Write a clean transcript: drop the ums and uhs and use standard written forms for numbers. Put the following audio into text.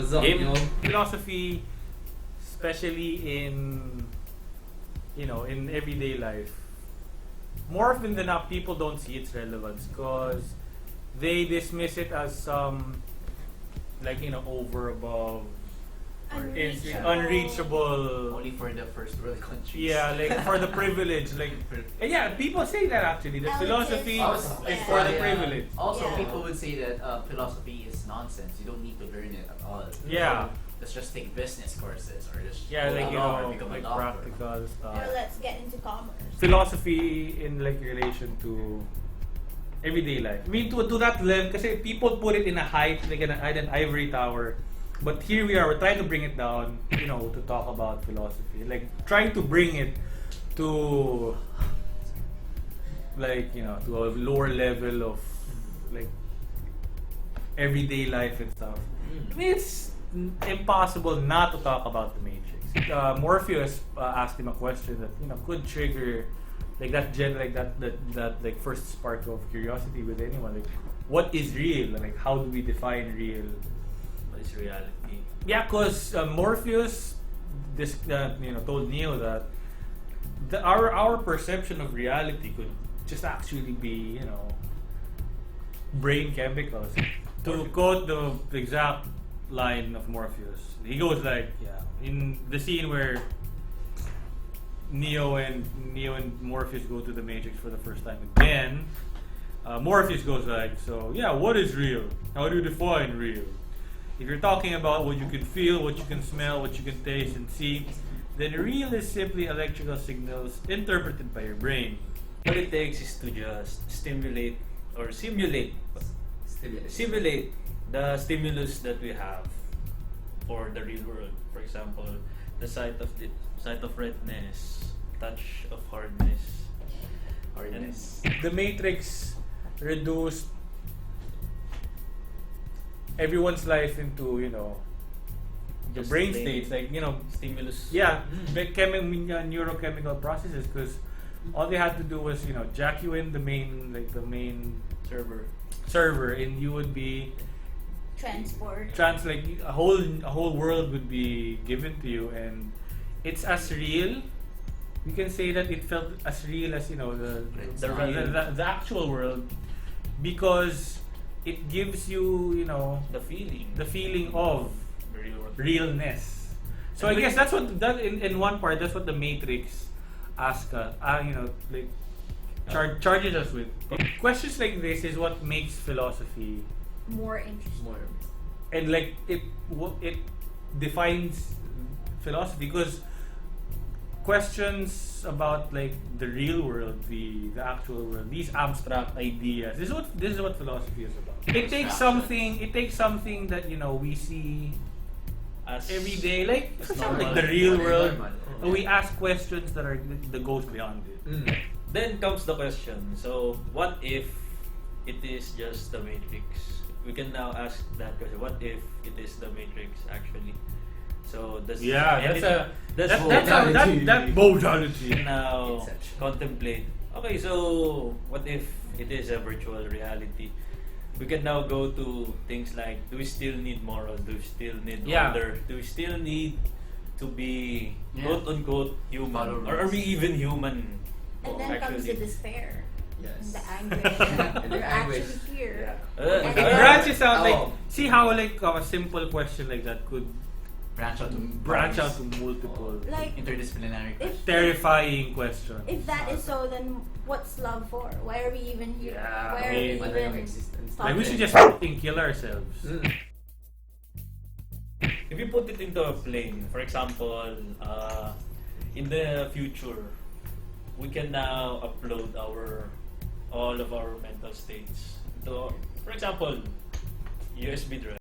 What's up, Game. yo? Philosophy, especially in in everyday life, more often than not, people don't see its relevance because they dismiss it as some over above or unreachable. Only for the first world countries. Yeah, like for the privilege, and yeah, people say that actually. That philosophy is for the privilege. Also, Yeah. people would say that philosophy is nonsense. You don't need to learn it at all. Yeah. Let's just take business courses or just Yeah, go like along or become a like doctor. practical stuff. Or let's get into commerce. Philosophy in relation to everyday life. I mean, to that level, kasi people put it in a height, like an ivory tower. But here we are, we're trying to bring it down, to talk about philosophy. Like, trying to bring it to, to a lower level of, everyday life and stuff. I mean, it's impossible not to talk about the Matrix. Morpheus asked him a question that, could trigger, that first spark of curiosity with anyone. Like, what is real? Like, how do we define real? What is reality? Yeah, because Morpheus, told Neo that our perception of reality could just actually be, brain chemicals. To quote the exact line of Morpheus, he goes in the scene where Neo and Morpheus go to the Matrix for the first time again. Morpheus goes what is real? How do you define real? If you're talking about what you can feel, what you can smell, what you can taste and see, then real is simply electrical signals interpreted by your brain. All it takes is to just simulate the stimulus that we have for the real world. For example, the sight of redness, touch of hardness. The Matrix reduced everyone's life into the Just brain plain states, Stimulus. yeah, neurochemical processes, because all they had to do was jack you in the main server and you would be Transport. a whole world would be given to you, and it's as real. You can say that it felt as real as the actual world, because it gives you The feeling. the feeling of The real world. realness. So I guess that's what in one part, that's what the Matrix asks us, charges us with. Questions like this is what makes philosophy, More interesting. and it defines philosophy, because questions about the real world, the actual world, these abstract ideas. This is what philosophy is about. It takes something that we see As every day, for example, normal. the real world, Normal. and we ask questions that goes beyond it. Then comes the question. So, what if it is just the Matrix? We can now ask that question. What if it is the Matrix actually? So that's That modality. now Inception. contemplate. Okay, so what if it is a virtual reality? We can now go to things like: do we still need moral? Do we still need Yeah. order? Do we still need to be quote unquote human? Follow Or are we rules. even human? And then comes the despair. Yes. And the anguish. And the You're anguish. actually here. Yeah. It And branches out Oh. see how a simple question like that could Branch out to branch out to multiple Like, interdisciplinary if questions. terrifying questions. if that is so, then what's love for? Why are we even here? Yeah, Why I are mean, we Ano yung even existence? Like we should just kill ourselves. If you put it into a plane, for example, in the future, we can now upload all of our mental states to, for example, USB drive.